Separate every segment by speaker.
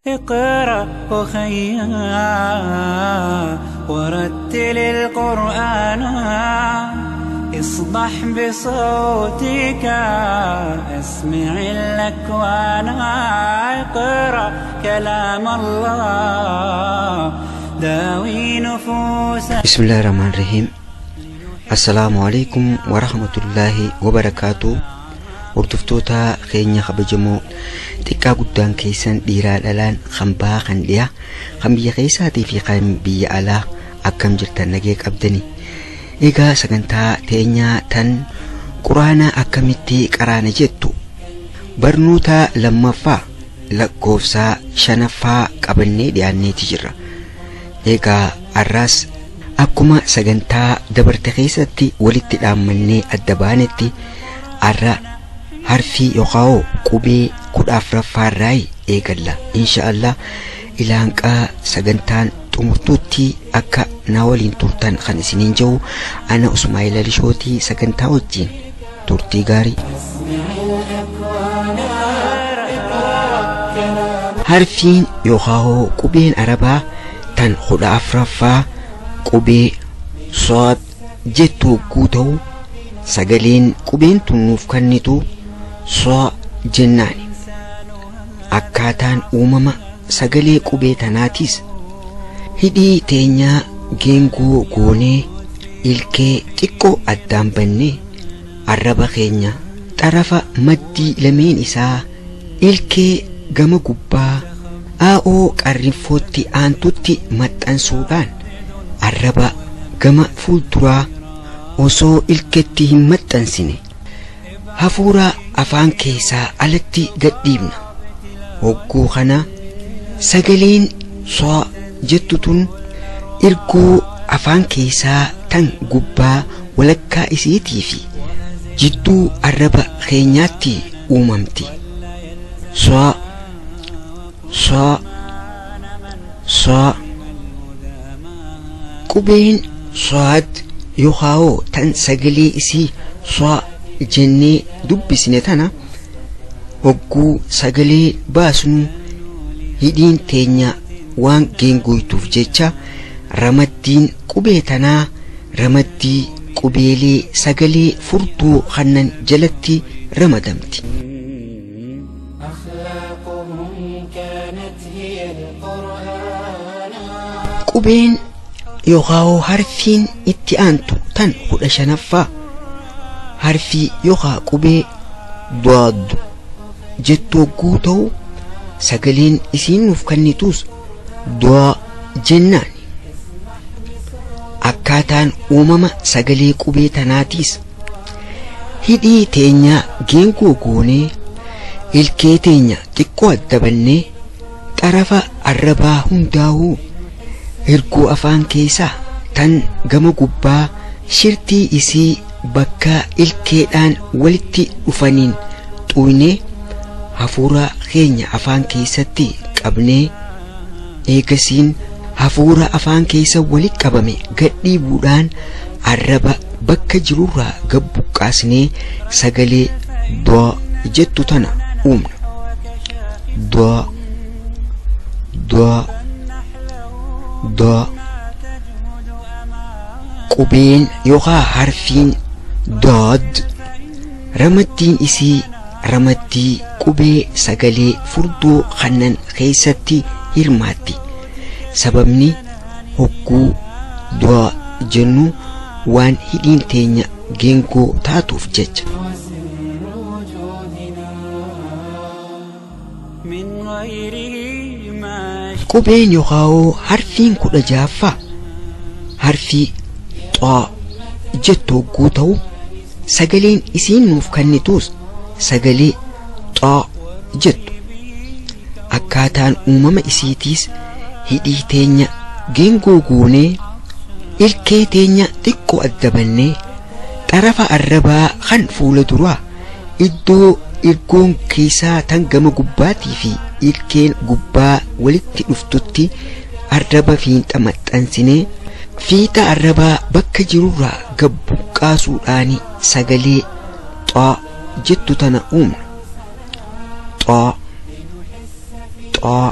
Speaker 1: اقرأ أخيا ورتل القرآن اصبح بصوتك اسمع الأكوان اقرأ كلام الله داوي نفوسا.
Speaker 2: بسم الله الرحمن الرحيم. السلام عليكم ورحمة الله وبركاته. Hordoftoota keenya kabajamoo xiqqaa guddaan keessan dhiiraa dhalaan kan bahaa kan dhiyaa kan biyya keessaatii fi kan biyya alaa akkam jirtan nagee qabdani. Egaa sagantaa teenyaa tan quraana akkamitti qaraana jettu barnoota lammaffaa lakkoofsa shanaffaa qabannee dhiyaanneeti jirra. Egaa arraas akkuma sagantaa dabarte keessatti walitti dhaammannee adda baanetti arra harfi yookaan qubee 14ffaarraa eegalla inshaallah ilaanqaa sagantaan xumurtuutti akka na waliin turtan kan isiniin jiru ana Usmaa'il Alishootii sagantaa wajjin turtii gaarii. Harfiin yookaan qubeen arabaa tan 14ffaa qubee sood jettu guutuu sagaleen qubeen tunnuuf kannitu so jennaani. Akkaataan uumama sagalee qubee tanaatis hidhii teenyaa geengoo goonee ilkee xiqqoo addaan bannee arraba keenya xarafa maddii lameen isaa ilkee gama gubbaa aa'oo qarrinfootti aantutti maxxansuudhaan arraba gama fuulduraa osoo ilkeetti hin maxxansine hafuura afaan keessaa alatti gadhiibna. Hogguu kana sagaleen soo jettu tun irgoo afaan keessaa tan gubbaa walakkaa isiitii fi jidduu arraba keenyaatti uumamti. Soo soo soo qubeen sood yookaan tan sagalee isii soo jennee dubbisne tana hogguu sagalee baasnu hidhiin teenya waan geengoytuuf jecha ramaddiin qubee tanaa ramaddii qubeelee sagalee furtuu kannan jalatti ramadamti. Qubeen yookaan harfiin itti aantu tan 15ffaa harfi yookaan qubee dood jettu hogguu ta'u sagaleen isiin nuuf kannitus doa jennaani. Akkaataan uumama sagalee qubee tanaatiis hidhii teenya geengoo goonee ilkee teenya xiqqoo adda bannee xarafa arrabaa hundaa'uu ergoo afaan keessaa tan gama gubbaa shirtii isii bakka ilkeedhaan walitti dhufaniin xuynee hafuura keenya afaan keessatti qabnee eegasiin hafuura afaan keessa walitti qabame gadhiibuudhaan arraba bakka jirurraa gabbuqqaasnee sagalee doo jettu tana uumna. Doo doo doo qubeen yookaan harfiin dood ramaddiin isii ramaddii qubee sagalee furdoo kannan keessatti hirmaatti. Sababni hogguu doo jennu waan hidhiin teenya geengoo taatuuf jecha. Qubeen yookaan harfiin 16ffaa harfi xoo jettu hogguu ta'u sagaleen isiin nuuf kannitus sagalee xoo jettu. Akkaataan uumama isiitiis hidhii teenya geengoo goonee ilkee teenya xiqqoo adda bannee xarafa arrabaa kan fuula duraa iddoo irgoon keessaa tan gama gubbaatii fi ilkeen gubbaa walitti dhuftutti arraba fiinxa maxxansinee fiixa arrabaa bakka jirurraa gabbuqqaasuudhaan sagalee xoo jettu tana uumna. xoo xoo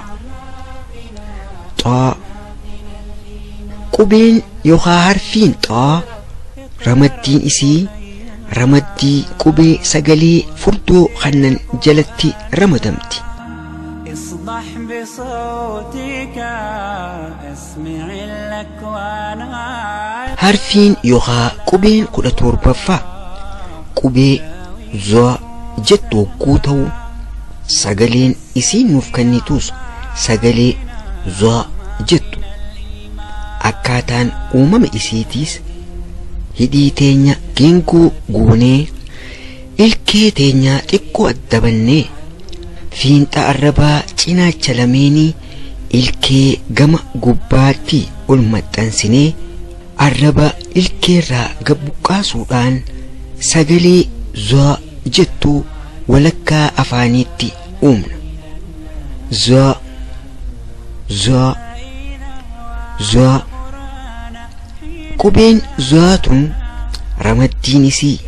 Speaker 2: طا قبين يوخا حرفين طا رمدين إسي رمدي قبي سقلي فردو خنن جلتي رمدمتي
Speaker 1: اصدح بصوتك اسمع الأكوان
Speaker 2: حرفين يوخا قبين كل توربفا قبي زو جتو قوتو سقلين إسين نفكنيتوس سقلي زو جتو akkaataan uumama isiitiis hidhii teenya geengoo guunee ilkee teenya xiqqoo addabannee fiinxa arrabaa cinaacha lameenii ilkee gama gubbaatti ol maxxansinee arraba ilkeerraa gabbuqqaasuudhaan sagalee zoo jettu walakkaa afaaniitti uumna. zoo zoo zoo قبين زواتون رمدينسي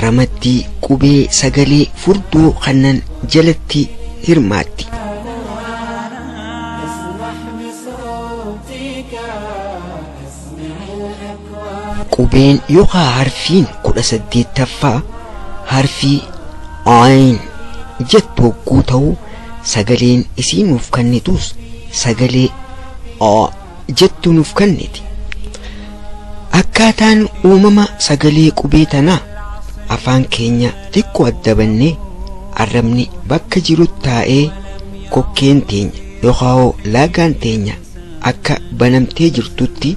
Speaker 2: رمدي قبي سقلي فردو خنن جلتي هرماتي قبين يوخا حرفين كل سدي تفا حرفي عين جتو قوتو سقلين اسين نفكنتوس سقلي جتو نفكنتي akkaataan uumama sagalee qubee tanaa afaan keenya xiqqoo addabannee arrabni bakka jiru taa'ee kokkeen teenya yookaan laagaan teenya akka banamtee jirtutti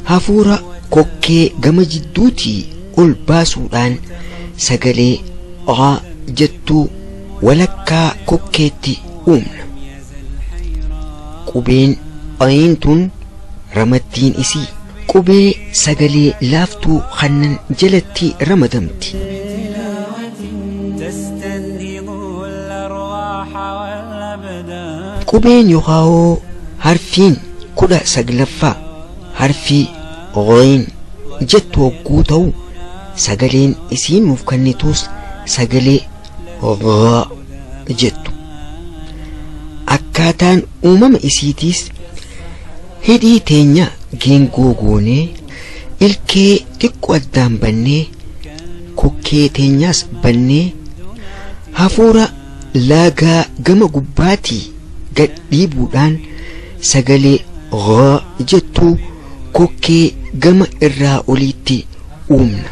Speaker 2: hafuura kokkee gama jidduutii ol baasuudhaan sagalee jettuu walakkaa kokkeetti uumna. qubeen ayintun ramaddiin isii قبي سقلي لافتو خنن جلتي رمدمتي قبين يخاو حرفين كدا سقلفا حرفي غين جتو قوتو سقلين اسين مفكنتوس سقلي غا جتو أكاتان أمم إسيتيس هدي تينيا geengoo goonee ilkee xiqqoo addaan bannee kokkee teenyaas bannee hafuura laagaa gama gubbaatii gad dhiibuudhaan sagalee ghaa jettuu kokkee gama irraa oliitti uumna.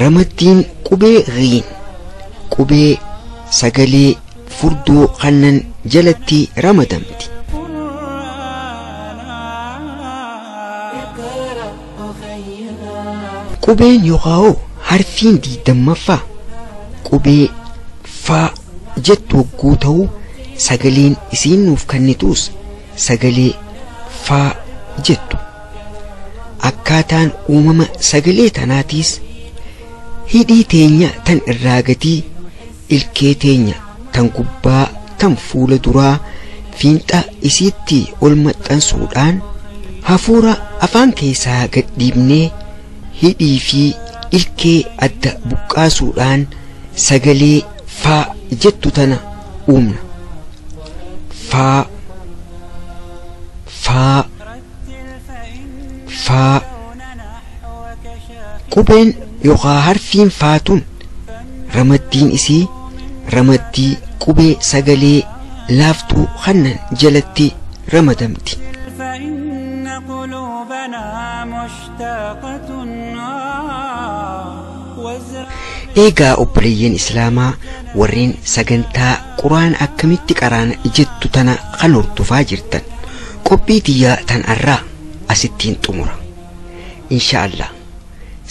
Speaker 2: ramaddiin qubee ghiin qubee sagalee furdoo kannan jalatti ramadamti. قبين يوغاو حرفين دي دمفا قبي فا جتو قوتو سقلين اسين نفكنتوس سقلي فا جتو أكاتان أمم سقلي تناتيس هدي تينيا تن الراغتي الكي تينيا تن قبا تن فول درا فينتا اسيتي والمتن سودان هفورا أفان كيسا قد ديبني hidhii fi ilkee adda buqqaasuudhaan sagalee faa jettu tana uumna. faa faa faa qubeen yookaan harfiin faatun ramaddiin isii ramaddii qubee sagalee laaftuu kannan jalatti ramadamti. eegaa obboleeyyan islaamaa warreen sagantaa quraan akkamitti qaraan jettu tana kan hordofaa jirtan qophii tiyyaa tan arraa asittiin xumura inshaallah.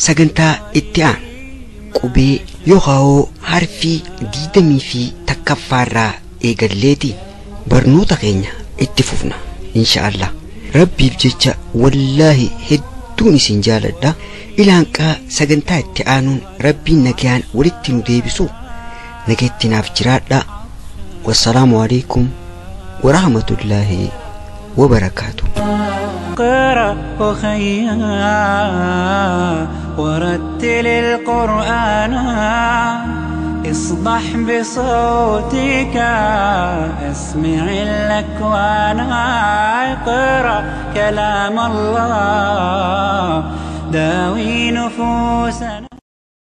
Speaker 2: sagantaa itti aanu qubee yookaan harfii 21 eegalleeti barnoota keenya itti fufna inshaallah. rabbiif jecha wallaahi hedduun isin jaaladha. ilaanqaa sagantaa itti aanuun rabbiin nagayaan walitti nu deebisu nageetti naaf jiraadha. wassalaamu alaikum warahmatullaahi wabarakaatuh.
Speaker 1: اقرأ أخيا ورتل القرآن اصدح بصوتك اسمع الأكوان اقرأ كلام الله داوي نفوسنا